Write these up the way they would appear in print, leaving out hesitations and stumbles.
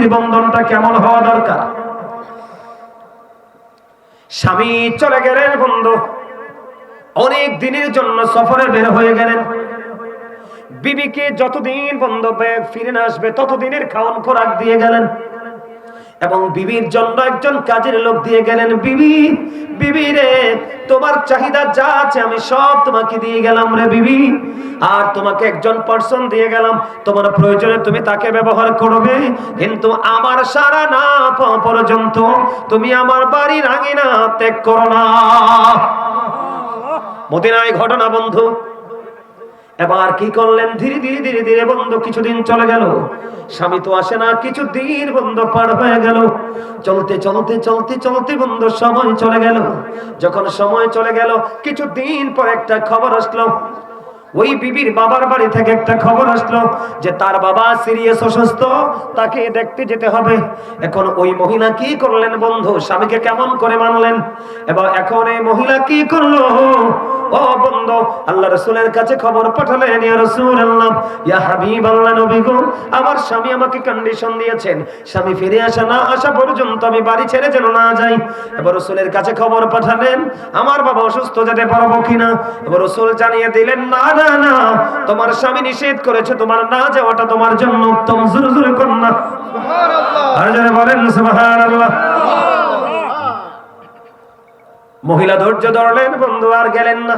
স্ত্রীর বন্ধনটা কেমন হওয়া দরকার। স্বামী চলে গেলেন বন্ধু, অনেক দিনের জন্য সফরে বের হয়ে গেলেন। বিবিকে যতদিন বন্ধু ফিরে না আসবে ততদিনের খাওয়ান খোরাক দিয়ে গেলেন এবং বিবির জন্য একজন কাজের লোক দিয়ে গেলেন। বিবি রে, তোমার চাহিদা যা আছে আমি সব তোমাকে দিয়ে গেলাম রে বিবি, আর তোমাকে একজন পার্সন দিয়ে গেলাম, তোমার প্রয়োজনে তুমি তাকে ব্যবহার করবে, কিন্তু আমার সারা না পর্যন্ত তুমি আমার বাড়ির আঙিনা ত্যাগ করো না। মদিনায় ঘটনা বন্ধু। এবার কি করলেন, ধীরে ধীরে ধীরে ধীরে বন্ধু কিছুদিন চলে গেল, স্বামী তো আসে না, কিছুদিন বন্ধু পার হয়ে গেল। চলতে চলতে চলতে চলতে বন্ধু সময় চলে গেল। যখন সময় চলে গেল, কিছুদিন পর একটা খবর আসলো, ওই বিবির বাবার বাড়ি থেকে একটা খবর আসলো যে তার বাবা সিরিয়াস অসুস্থ, তাকে দেখতে যেতে হবে। এখন ওই মহিলা কি করলেন বন্ধু, স্বামীকে কেমন করে মানলেন। এবার এখন এই মহিলা কি করলো, ও বন্ধু আল্লাহ রাসূলের কাছে খবর পাঠালেন, ইয়া রাসূলুল্লাহ, ইয়া হাবিবাল্লাহ, নবী গো, আমার স্বামী আমাকে কন্ডিশন দিয়েছেন, স্বামী ফিরে আসা পর্যন্ত আমি বাড়ি ছেড়ে যেন না যাই। এবার রাসূলের কাছে খবর পাঠালেন, আমার বাবা অসুস্থ, যেতে পারবো কিনা। এবার রাসূল জানিয়ে দিলেন, না না না, তোমার স্বামী নিষেধ করেছে, তোমার না যাওয়াটা তোমার জন্য উত্তম। জোরে জোরে করুন না সুবহানাল্লাহ, আর জোরে বলেন সুবহানাল্লাহ। মহিলা ধৈর্য ধরলেন বন্ধু, আর গেলেন না।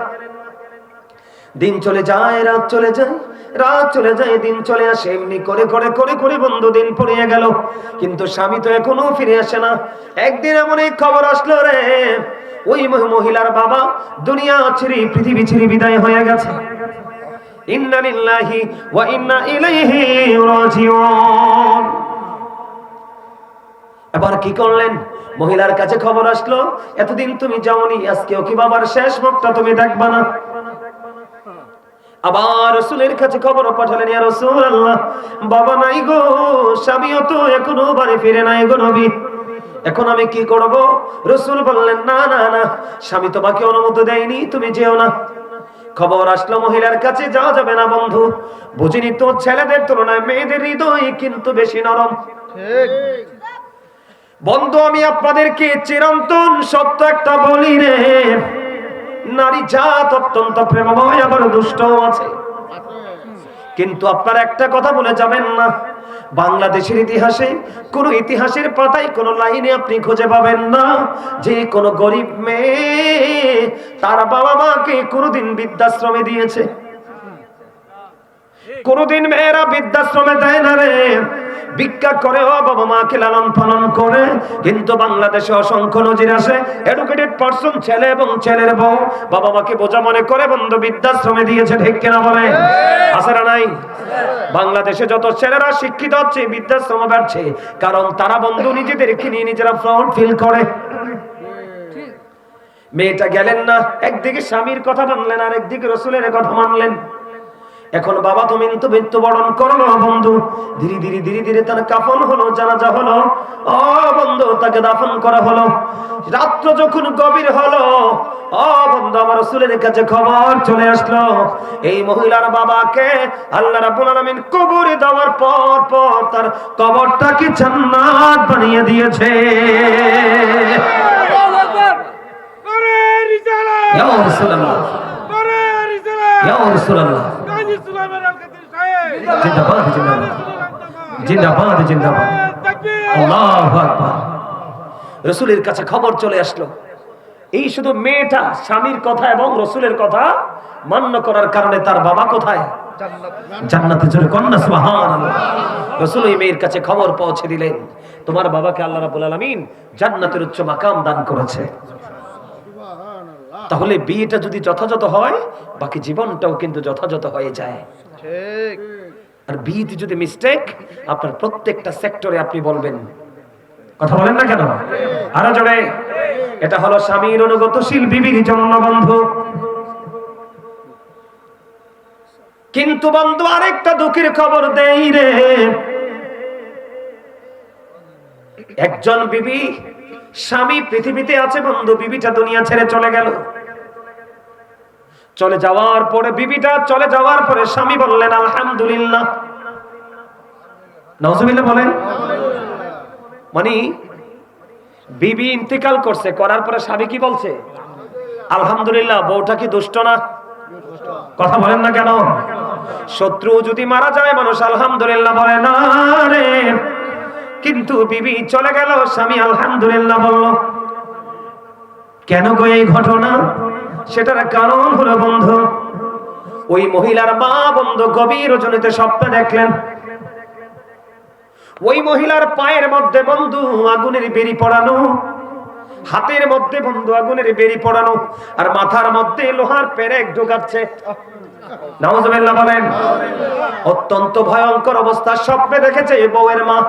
দিন চলে যায়, রাত চলে যায়, রাত চলে যায়, দিন চলে আসে, এমনি করে করে করে করে বন্ধু দিন পড়িয়ে গেল, কিন্তু স্বামী তো এখনো ফিরে আসে না। একদিন এমন এক খবর আসলো রে, ওই মহিলার বাবা দুনিয়া ছেড়ে পৃথিবী ছেড়ে বিদায় হয়ে গেছে। ইন্না লিল্লাহি ওয়া ইন্না ইলাইহি রাজিউন। এবার কি করলেন, মহিলার কাছে খবর আসলো, এতদিন তুমি যাওনি, আজকেও কি বাবার শেষ মুখটা তুমি দেখবা না। আবার রাসূলের কাছে খবর পাঠালেন, ইয়া রাসূলুল্লাহ, বাবা নাই গো, স্বামীও তো এখনো বাড়ি ফিরে নাই গো নবী, এখন আমি কি করব। রাসূল বললেন, না না না, স্বামী তোমাকে অনুমতি দেয়নি, তুমি যেও না। খবর আসলো মহিলার কাছে, যাওয়া যাবে না বন্ধু। বুঝিনি তো, ছেলেদের তুলনায় মেয়েদের হৃদয় কিন্তু বেশি নরম। ঠিক বন্ধু, আমি আপনাদেরকে চিরন্তন সত্য একটা বলি রে, নারী জাত অত্যন্ত প্রেমময়, আবার দুষ্টও আছে। কিন্তু আপনারা একটা কথা বলে যাবেন না, বাংলাদেশের ইতিহাসে কোন ইতিহাসের পাতায় কোন লাইনে আপনি খুঁজে পাবেন না যে কোন গরিব মেয়ে তার বাবা মাকে কোনদিন বৃদ্ধাশ্রমে দিয়েছে। কোনদিন মেয়েরা বৃদ্ধাশ্রমে দেয় না রে, ভিক্ষা করে ও বাবা মাকে লালন পালন করে। কিন্তু বাংলাদেশে অসংখ্য নজির আছে, এডুকেটেড পারসন, ছেলে এবং ছেলের বউ বাবা মাকে বোঝা মনে করে বন্ধু বৃদ্ধাশ্রমে দিয়েছে। ঠিক কিনা বলে, আছে না নাই? বাংলাদেশে যত ছেলেরা শিক্ষিত হচ্ছে বৃদ্ধাশ্রমে বাড়ছে, কারণ তারা বন্ধু নিজেদেরকে নিয়ে নিজেরা প্রাউড ফিল করে। মেয়েটা গেলেন না, একদিকে স্বামীর কথা মানলেন, আর একদিকে রাসূলের কথা মানলেন। এখন বাবা তুমি তো মৃত্যুবরণ করলো বন্ধু, ধীরে ধীরে ধীরে ধীরে তার কাফন হলো, জানাজা হলো, ও বন্ধু তাকে দাফন করা হলো। রাত্র যখন গভীর হলো, ও বন্ধু আমার রাসূলের কাছে খবর চলে আসলো, এই মহিলার বাবাকে আল্লাহ রাব্বুল আলামিন কবরে দেওয়ার পর পর তার কবরটাকে জান্নাত বানিয়ে দিয়েছে। আল্লাহু আকবার, নারে রিসালাত, ইয়া রাসূলুল্লাহ, নারে রিসালাত, ইয়া রাসূলুল্লাহ, জিন্দাবাদ জিন্দাবাদ জিন্দাবাদ জিন্দাবাদ, আল্লাহু আকবার। রাসূলের কাছে খবর চলে আসলো, এই শুধু মেয়েটা স্বামীর কথা এবং রাসূলের কথা মান্য করার কারণে তার বাবা কোথায়? জান্নাতে। জোরে কন্যা সুবহানাল্লাহ। রাসূল এই মেয়ের কাছে খবর পৌঁছে দিলেন, তোমার বাবাকে আল্লাহ রাব্বুল আলামিন জান্নাতের উচ্চ মাকাম দান করেছে। তাহলে বিয়েটা যদি যথাযথ হয়, বাকি জীবনটাও কিন্তু যথাযথ হয়ে যায়। ঠিক। আর বিয়েতে যদি মিস্টেক, আপনার প্রত্যেকটা সেক্টরে আপনি বলবেন, কথা বলেন না কেন? আরো জোরে। এটা হলো স্বামীর অনুগতশীল বিবির জন্য বন্ধু। কিন্তু বন্ধু আরেকটা দুঃখের খবর দেই রে, একজন বিবি, স্বামী পৃথিবীতে আছে বন্ধু, বিবিটা দুনিয়া ছেড়ে চলে গেল। চলে যাওয়ার পরে বিবিটা চলে যাওয়ার পরে স্বামী বললেন আলহামদুলিল্লাহ, নাউজুবিল্লাহ বলেন। মানে বিবি ইন্তেকাল করছে, করার পরে স্বামী কি বলছে? আলহামদুলিল্লাহ। বউটা কি দুষ্ট না? কথা বলেন না কেন? শত্রু যদি মারা যায় মানুষ আলহামদুলিল্লাহ বলে না রে, কিন্তু বিবি চলে গেল, স্বামী আলহামদুলিল্লাহ বলল। কেন গো এই ঘটনা? সেটার কারণ হলো বন্ধু, ওই মহিলার মা বন্ধু গভীর রজনীতে স্বপ্ন দেখলেন। ওই মহিলার পায়ের মধ্যে বন্ধু আগুনের বেরি পড়ানো, হাতের মধ্যে বন্ধু আগুনের বেরি পড়ানো, আর মাথার মধ্যে লোহার পেরেক ঢোকাচ্ছে। নাউজুবিল্লাহ বলেন। অত্যন্ত ভয়ঙ্কর অবস্থা স্বপ্নে দেখেছে বউয়ের মা।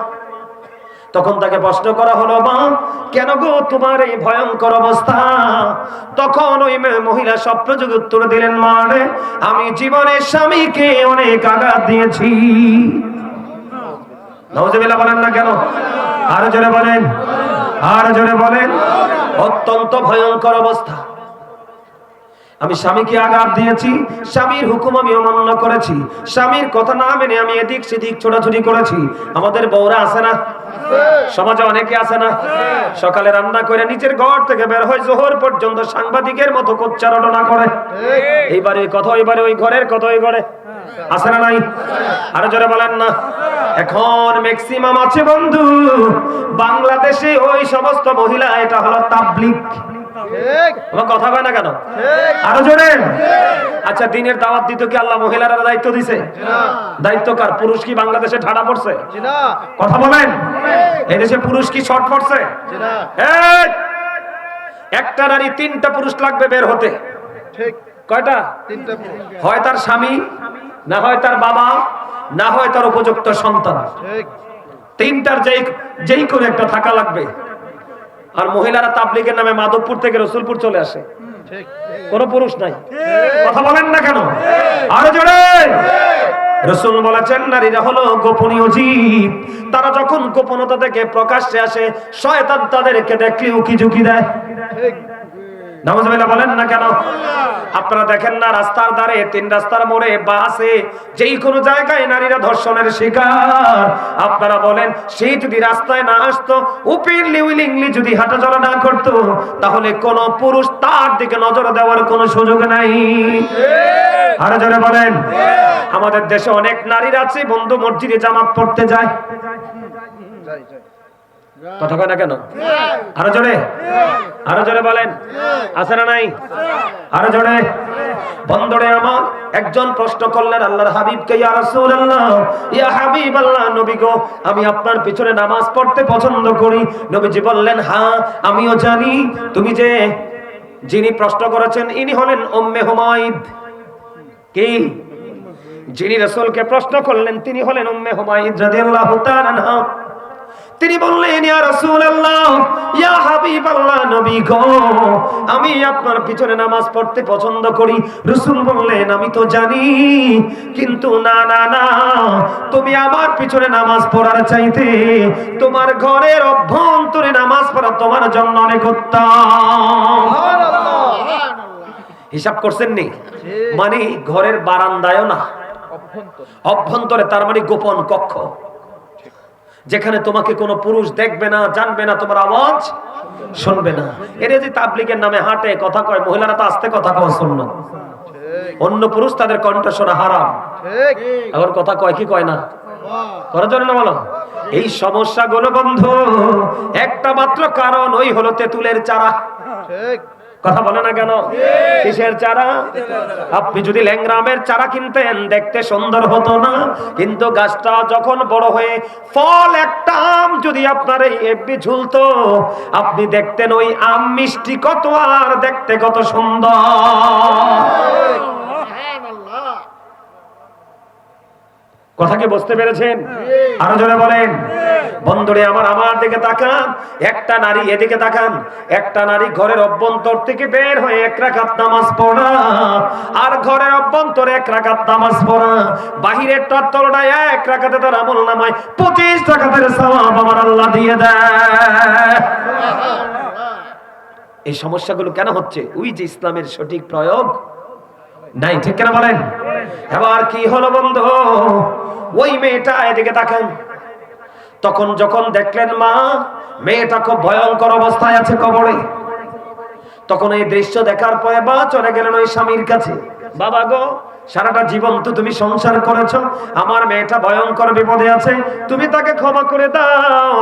তখন তাকে প্রশ্ন করা হলো, মা কেন গো তোমার এই ভয়ঙ্কর অবস্থা? তখন ওই মহিলা স্বপ্নযোগে উত্তর দিলেন, মা রে, আমি জীবনে স্বামীকে অনেক আঘাত দিয়েছি। নাউজুবিল্লাহ বলেন না কেন? আর জোরে বলেন, আর জোরে বলেন। অত্যন্ত ভয়ঙ্কর অবস্থা। আমি স্বামীকে আঘাত দিয়েছি, স্বামীর হুকুম আমি অমান্য করেছি, স্বামীর কথা না মেনে আমি এদিক সেদিক ছোটাছুটি করেছি। আমাদের বউরা আছে না, সমাজে অনেকে আছে না, সকালে রান্না করে নিজের ঘর থেকে বের হয়, জোহর পর্যন্ত সাংবাদিকের মতো কোচ্চারণা করে। এইবারে কথা ওইবারে, ওই ঘরের কথা ওই ঘরে, আছে না নাই? আরো জোরে বলেন না। এখন ম্যাক্সিমাম আছে বন্ধু বাংলাদেশে ওই সমস্ত মহিলা, এটা হলো তাবলীগ। কথা কয় না কেন? আরো জোরে। আচ্ছা, দিনের দাওয়াত দিতে কি আল্লাহ মহিলারা দায়িত্ব দিছে? দায়িত্ব কার? পুরুষ কি বাংলাদেশে ঠাড়া পড়ছে? কথা বলেন। এদেশে পুরুষ কি শর্ট পড়ছে? একটা নারী 3টা পুরুষ লাগবে বের হতে। কয়টা? 3টা। হয় তার স্বামী, না হয় তার বাবা, না হয় তার উপযুক্ত সন্তান। 3টার যেই করে একটা থাকা লাগবে। আর মহিলারা তাবলীগের নামে মাধবপুর থেকে রসুলপুর চলে আসে, কোন পুরুষ নাই। কথা বলেন না কেন? আরো জোরে। রাসূল বলেছেন, নারীরা হলো গোপনীয় জীব, তারা যখন গোপনতা থেকে প্রকাশ্যে আসে শয়তান তাদেরকে দেখলে উকি ঝুঁকি দেয়। নাউজুবিল্লাহ বলেন না কেন? আপনারা দেখেন না রাস্তার ধারে, 3 রাস্তার মোড়ে, বাসে, যেই কোনো জায়গায় নারীরা ধর্ষণের শিকার। আপনারা বলেন, সেই যদি রাস্তায় না আসতো, ওপেনলি উইলিংলি যদি হাঁটাচলা না করতো, তাহলে কোন পুরুষ তার দিকে নজর দেওয়ার কোনো সুযোগ নাই। আরো জোরে বলেন। আমাদের দেশে অনেক নারীরা আছে বন্ধু মসজিদে জামাত পড়তে যায়, কথা কয় না কেন? আরো জোরে, আরো জোরে বলেন, আছে না নাই? আরো জোরে। বন্ধুরে আমার, একজন প্রশ্ন করলেন আল্লাহর হাবিবকে, ইয়া রাসূলুল্লাহ, ইয়া হাবিবাল্লাহ, নবী গো, আমি আপনার পিছনে নামাজ পড়তে পছন্দ করি। নবীজি বললেন, হ্যাঁ আমিও জানি। তুমি যে যিনি প্রশ্ন করেছেন ইনি হলেন উম্মে হুমায়দ। কি? যিনি রাসূলকে প্রশ্ন করলেন তিনি হলেন উম্মে হুমায়দ রাদিয়াল্লাহু তাআলা আনহা। তিনি বললেন, ইয়া রাসূলুল্লাহ, ইয়া হাবিবাল্লাহ, নবী গো, আমি আপনার পিছনে নামাজ পড়তে পছন্দ করি। রাসূল বললেন, আমি তো জানি, কিন্তু না না না, তুমি আমার পিছনে নামাজ পড়ার চাইতে তোমার ঘরের অভ্যন্তরে নামাজ পড়া তোমার জন্য অনেক উত্তম। হিসাব করছেন নি? মানে ঘরের বারান্দায়ও না, অভ্যন্তরে, তার মানে গোপন কক্ষ, যেখানে তোমাকে কোনো পুরুষ দেখবে না, জানবে না, তোমার আওয়াজ শুনবে না। এর যে তাবলীগের নামে হাঁটে, কথা কয়, মহিলারা তো আস্তে কথা কয়, শুনল, অন্য পুরুষ তাদের কণ্ঠ শোনা হারাম। এখন কথা কয় কি কয় না? করার জন্য না বলো। এই সমস্যাগুলো বন্ধু একটা মাত্র কারণ, ওই হলো তেঁতুলের চারা। কথা বলে না কেন? কিসের চারা? আপনি যদি ল্যাংরামের চারা কিনতেন দেখতে সুন্দর হতো না, কিন্তু গাছটা যখন বড় হয়ে ফল, একটা আম যদি আপনার এই এফবি ঝুলতো, আপনি দেখতেন ওই আম মিষ্টি কত আর দেখতে কত সুন্দর। কথা কি বুঝতে পেরেছেন? আরো জোরে বলেন। বন্ধুরে আমার, আমার দিকে তাকান, একটা নারী এদিকে তাকান, একটা নারী ঘরের অভ্যন্তর থেকে বের হয়ে 1 রাকাত নামাজ পড়া, আর ঘরের অভ্যন্তরে 1 রাকাত নামাজ পড়া, বাহিরের তরতলটায় 1 রাকাতে তার আমল নামায় 25 রাকাতের সওয়াব আমার আল্লাহ দিয়ে দেয়। এই সমস্যাগুলো কেন হচ্ছে? ওই যে ইসলামের সঠিক প্রয়োগ নাই, ঠিক কেন বলেন? এবার কি হলো বন্ধু? ওই মেয়েটা এদিকে তাকান, তখন যখন দেখলেন মা মেয়েটা খুব ভয়ঙ্কর অবস্থায় আছে কবরে, তখন এই দৃশ্য দেখার পরে বা চলে গেলেন ওই স্বামীর কাছে। বাবা গো, সারাটা জীবন তো তুমি সংসার করেছো, আমার মেয়েটা ভয়ঙ্কর বিপদে আছে, তুমি তাকে ক্ষমা করে দাও।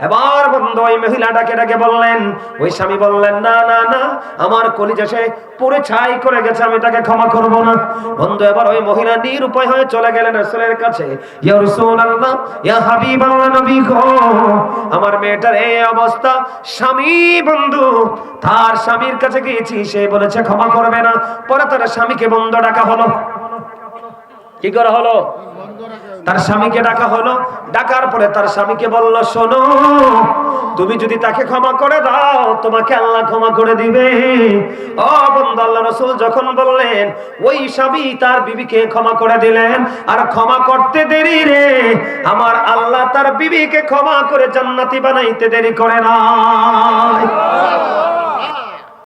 এবার বন্ধু ওই মহিলাটাকে ডেকে বললেন, ওই স্বামী বললেন না না না, আমার কলিজা সে পুরো ছাই করে গেছে, আমি তাকে ক্ষমা করব না। বন্ধু এবার ওই মহিলা নিরুপায় হয়ে চলে গেলেন রাসূলের কাছে। ইয়া রাসূলুল্লাহ, ইয়া হাবিবাল্লাহ, নবী গো, আমার মেয়েটার এই অবস্থা, স্বামী বন্ধু তার স্বামীর কাছে গিয়েছি, সে বলেছে ক্ষমা করবে না। পরে তার স্বামীকে বন্ধ ডাকা হলো। কি করা হলো? তার স্বামীকে ডাকা হলো। ডাকার পরে তার স্বামীকে বলল, শোনো, তুমি যদি তাকে ক্ষমা করে দাও তোমাকে আল্লাহ ক্ষমা করে দিবে। ও বন্ধু, আল্লাহ রাসূল যখন বললেন, ওই স্বামী তার বিবিকে ক্ষমা করে দিলেন। আর ক্ষমা করতে দেরি রে, আমার আল্লাহ তার বিবিকে ক্ষমা করে জান্নাতি বানাইতে দেরি করে না।